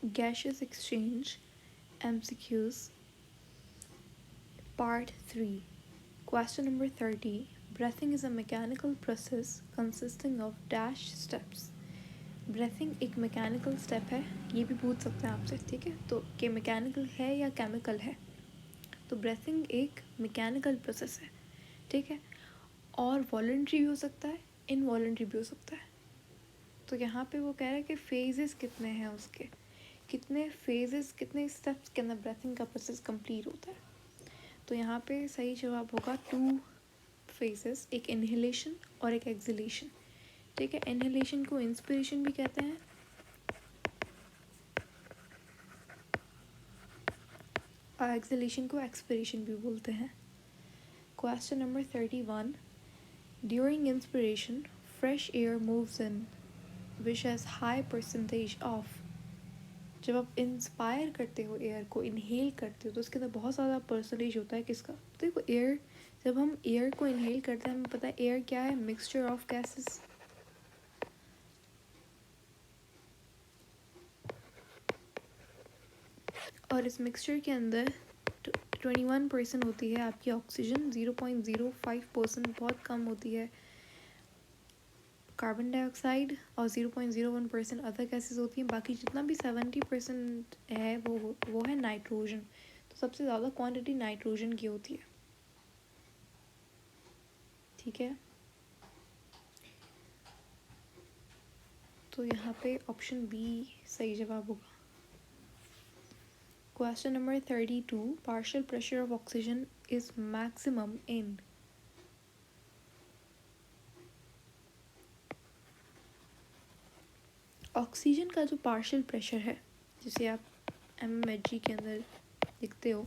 Gaseous exchange, MCQs, Part 3. Question number 30. Breathing is a mechanical process consisting of dash steps. Breathing एक mechanical step है, ये भी पूछ सकते हैं आपसे, ठीक है। तो कि मैकेनिकल है या केमिकल है, तो ब्रेथिंग एक मैकेनिकल प्रोसेस है, ठीक है। और वॉलंटरी भी हो सकता है, इनवॉलंटरी भी हो सकता है। तो यहाँ पे वो कह रहा है कि फेजेस कितने हैं उसके, कितने फेजेस, कितने स्टेप्स के अंदर ब्रेथिंग का प्रोसेस कंप्लीट होता है। तो यहाँ पे सही जवाब होगा 2 फेजेस, एक इनहेलेशन और एक एक्सहेलेशन, ठीक है। इनहेलेशन को इंस्पिरेशन भी कहते हैं और एक्सहेलेशन को एक्सपिरेशन भी बोलते हैं। Question number 31. During inspiration fresh air moves in which has high percentage of. जब आप इंस्पायर करते हो, एयर को इनहेल करते हो, तो उसके अंदर बहुत ज़्यादा परसेंटेज होता है किसका। तो देखो, एयर, जब हम एयर को इनहेल करते हैं, हमें पता है एयर क्या है, मिक्सचर ऑफ गैसेस। और इस मिक्सचर के अंदर 21% होती है आपकी ऑक्सीजन, 0.05% बहुत कम होती है कार्बन डाइऑक्साइड, और 0.01% अदर गैसेस होती हैं। बाकी जितना भी 70% है वो है नाइट्रोजन। तो सबसे ज़्यादा क्वांटिटी नाइट्रोजन की होती है, ठीक है। तो यहाँ पे ऑप्शन बी सही जवाब होगा। Question number 32. Partial pressure of oxygen is maximum in. Oxygen का जो पार्शियल प्रेशर है, जिसे आप MMHG के अंदर लिखते हो,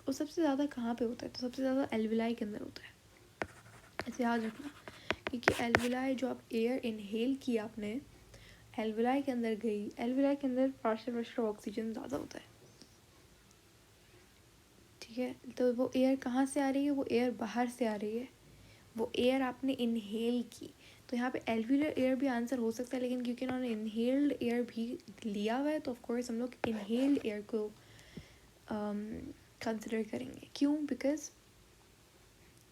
वो सबसे ज़्यादा कहाँ पे होता है, तो सबसे ज़्यादा एल्विलाई के अंदर होता है। ऐसे याद रखना, क्योंकि एल्विलाई, जो आप एयर इनहेल की आपने, एल्विलाई के अंदर गई, एल्विलाई के अंदर पार्शियल प्रेशर ऑफ ऑक्सीजन ज़्यादा होता है, ठीक है। तो वो एयर कहाँ से आ रही है, वो एयर बाहर से आ रही है, वो एयर आपने इनहेल की। तो यहाँ पे एल्वियुलर एयर भी आंसर हो सकता है, लेकिन क्योंकि उन्होंने इनहेल्ड एयर भी लिया हुआ है, तो ऑफकोर्स हम लोग इनहेल्ड एयर को कंसिडर करेंगे। क्यों? बिकॉज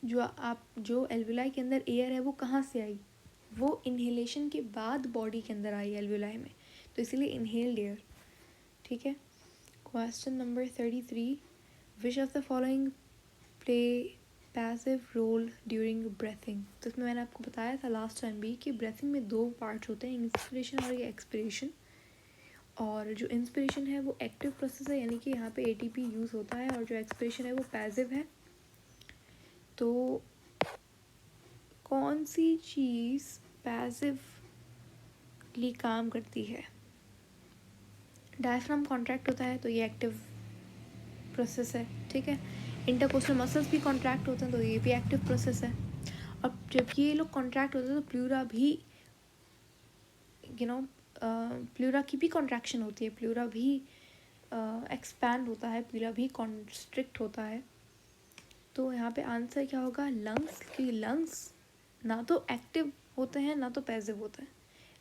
जो एल्विलाई के अंदर एयर है, वो कहाँ से आई, वो इनहेलेशन के बाद बॉडी के अंदर आई एल्विलाई में, तो इसीलिए इनहेल्ड एयर, ठीक है। Question number 33. Which of the following play passive role during breathing. तो इसमें मैंने आपको बताया था लास्ट टाइम भी कि ब्रेथिंग में 2 पार्ट्स होते हैं, इंस्पिरेशन और ये एक्सपिरेशन। और जो इंस्पिरेशन है वो एक्टिव प्रोसेस है, यानी कि यहाँ पे ATP यूज़ होता है, और जो एक्सपिरेशन है वो पैसिव है। तो कौन सी चीज़ पैसिवली काम करती है? डायफ्राम कॉन्ट्रैक्ट होता है, तो ये एक्टिव प्रोसेस है, ठीक है। इंटरकोस्टल मसल्स भी कॉन्ट्रैक्ट होते हैं, तो ये भी एक्टिव प्रोसेस है। अब जब ये लोग कॉन्ट्रैक्ट होते हैं, तो प्लूरा भी प्लूरा की भी कॉन्ट्रैक्शन होती है, प्लूरा भी एक्सपैंड होता है, प्लूरा भी कॉन्स्ट्रिक्ट होता है। तो यहाँ पे आंसर क्या होगा? लंग्स, क्योंकि लंग्स ना तो एक्टिव होते हैं ना तो पैसिव होते हैं।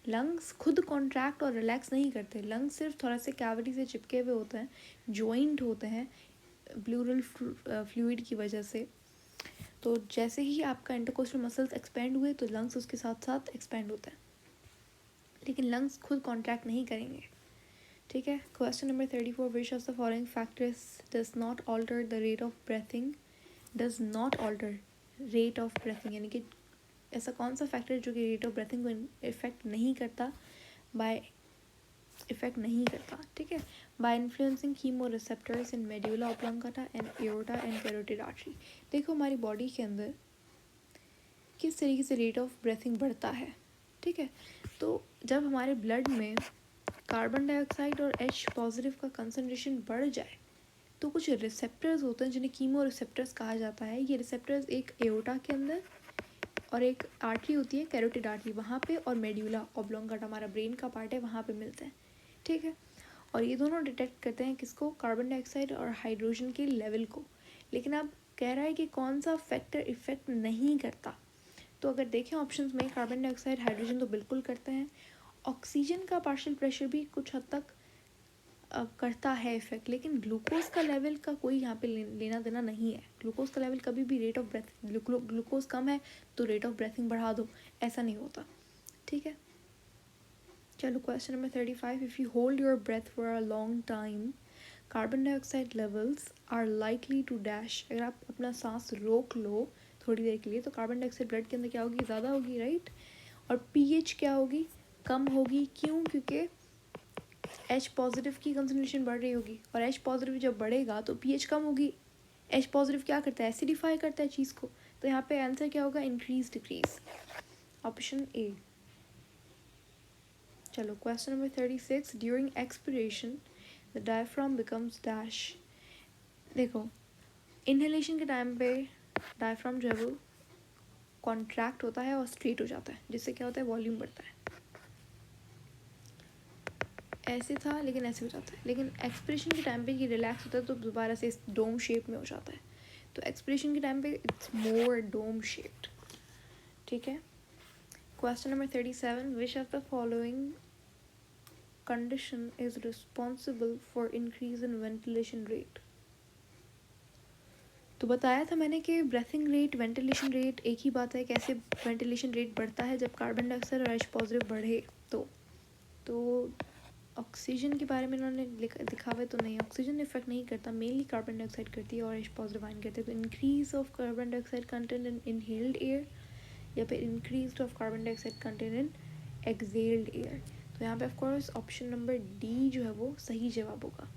लंग्स खुद कॉन्ट्रैक्ट और रिलैक्स नहीं करते, लंग्स सिर्फ थोड़ा से कैविटी से चिपके हुए होते हैं, जॉइंट होते हैं प्लूरल फ्लूइड की वजह से। तो जैसे ही आपका इंटरकोस्टल मसल्स एक्सपेंड हुए, तो लंग्स उसके साथ साथ एक्सपेंड होते हैं, लेकिन लंग्स खुद कॉन्ट्रैक्ट नहीं करेंगे, ठीक है। Question number 34. Which of the following factors does not alter the rate of breathing. Does not alter rate of breathing, यानी कि ऐसा कौन सा फैक्टर जो कि रेट ऑफ ब्रेथिंग को इफेक्ट नहीं करता, ठीक है। By influencing chemoreceptors in medulla oblongata and aorta and carotid artery. देखो हमारी बॉडी के अंदर किस तरीके से रेट ऑफ ब्रेथिंग बढ़ता है, ठीक है। तो जब हमारे ब्लड में कार्बन डाइऑक्साइड और H पॉजिटिव का कंसनट्रेशन बढ़ जाए, तो कुछ रिसेप्टर्स होते हैं जिन्हें कीमो रिसेप्टर्स कहा जाता है। ये रिसेप्टर्स एक एओर्टा के अंदर, और एक आर्टरी होती है कैरोटिड आर्टरी, वहाँ पे, और मेड्यूला ऑब्लोंगाटा हमारा ब्रेन का पार्ट है, वहाँ पे मिलते हैं, ठीक है। और ये दोनों डिटेक्ट करते हैं किसको? कार्बन डाइऑक्साइड और हाइड्रोजन के लेवल को। लेकिन अब कह रहा है कि कौन सा फैक्टर इफेक्ट नहीं करता। तो अगर देखें ऑप्शंस में, कार्बन डाइऑक्साइड, हाइड्रोजन तो बिल्कुल करते हैं। ऑक्सीजन का पार्शियल प्रेशर भी कुछ हद तक करता है इफेक्ट, लेकिन ग्लूकोज का लेवल का कोई यहाँ पे लेना देना नहीं है। ग्लूकोज का लेवल कभी भी रेट ऑफ ब्रेथ, ग्लूकोज कम है तो रेट ऑफ ब्रेथिंग बढ़ा दो, ऐसा नहीं होता, ठीक है। चलो question number 35, if you hold your breath for a long time carbon dioxide levels are likely to dash. अगर आप अपना सांस रोक लो थोड़ी देर के लिए तो कार्बन डाइऑक्साइड ब्लड के अंदर क्या होगी, ज़्यादा होगी, राइट। और पीएच क्या होगी, कम होगी। क्यों, क्योंकि एच पॉजिटिव की कंसनट्रेशन बढ़ रही होगी, और एच पॉजिटिव जब बढ़ेगा तो पीएच कम होगी। एच पॉजिटिव क्या करता है, एसिडिफाई करता है चीज़ को। तो यहाँ पे आंसर क्या होगा, इंक्रीज डिक्रीज, ऑप्शन ए। चलो question number 36, during expiration the diaphragm becomes dash. देखो इनहेलेशन के टाइम पे डायफ्राम जो है वो कॉन्ट्रैक्ट होता है और स्ट्रेट हो जाता है, जिससे क्या होता है, वॉल्यूम बढ़ता है। ऐसे था लेकिन ऐसे हो जाता है, लेकिन एक्सप्रेशन के टाइम पे ये रिलैक्स होता है तो दोबारा से डोम शेप में हो जाता है। तो एक्सप्रेशन के टाइम पे इट्स मोर डोम शेप्ड, ठीक है। Question number 37, which of the following condition is responsible for increase in ventilation rate. तो बताया था मैंने कि ब्रेथिंग रेट, वेंटिलेशन रेट एक ही बात है। कैसे वेंटिलेशन रेट बढ़ता है, जब कार्बन डाइऑक्साइड और एच पॉजिटिव बढ़े। तो ऑक्सीजन के बारे में इन्होंने दिखा हुआ है तो नहीं, ऑक्सीजन इफेक्ट नहीं करता, मेनली कार्बन डाइऑक्साइड करती है और एच पॉजिटिव आयन करते हैं। तो increase of carbon dioxide content in inhaled air या फिर increase of carbon dioxide content in exhaled air. तो यहाँ पे ऑफकोर्स ऑप्शन नंबर डी जो है वो सही जवाब होगा।